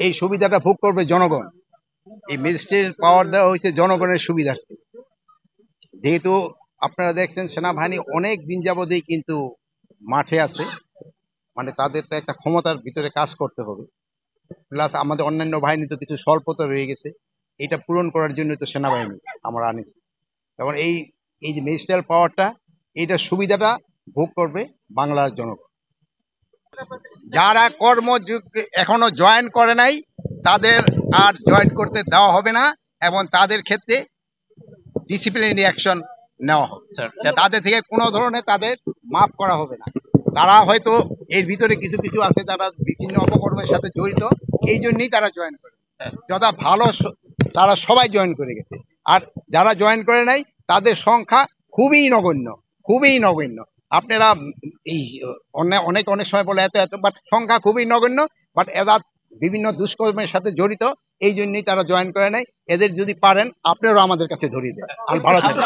এই সুবিধাটা ভোগ করবে জনগণ। এই ম্যাজিস্ট্রেট পাওয়ার দেওয়া হয়েছে জনগণের সুবিধার্থে। যেহেতু আপনারা দেখছেন সেনাবাহিনী অনেক দিন যাবতেই কিন্তু মাঠে আছে, মানে তাদের তো একটা ক্ষমতার ভিতরে কাজ করতে হবে, প্লাস আমাদের অন্যান্য বাহিনী তো কিছু স্বল্পতা রয়ে গেছে, এটা পূরণ করার জন্য তো সেনাবাহিনী আমরা আনিছি। যেমন এই এই যে ম্যাজিস্ট্রেট পাওয়ারটা, এইটার সুবিধাটা ভোগ করবে বাংলার জনগণ। যারা কর্মযুক্ত এখনো জয়েন করে নাই তাদের আর জয়েন করতে দেওয়া হবে না, এবং তাদের ক্ষেত্রে ডিসিপ্লিনারি অ্যাকশন নেওয়া হবে। তাদের থেকে কোনো ধরনের তাদের মাফ করা হবে না। তারা হয়তো এর ভিতরে কিছু কিছু আছে যারা বিভিন্ন অপকর্মের সাথে জড়িত, এই জন্যই তারা জয়েন করে। যথা ভালো তারা সবাই জয়েন করে গেছে, আর যারা জয়েন করে নাই তাদের সংখ্যা খুবই নগণ্য, খুবই নগণ্য। আপনারা এই অনেক অনেক সময় বলে এত এত, বাট সংখ্যা খুবই নগণ্য। বাট এরা বিভিন্ন দুষ্কর্মের সাথে জড়িত, এই জন্যই তারা জয়েন করে নাই। এদের যদি পারেন আপনারাও আমাদের কাছে ধরিয়ে দেন। আর ভালো থাকবেন।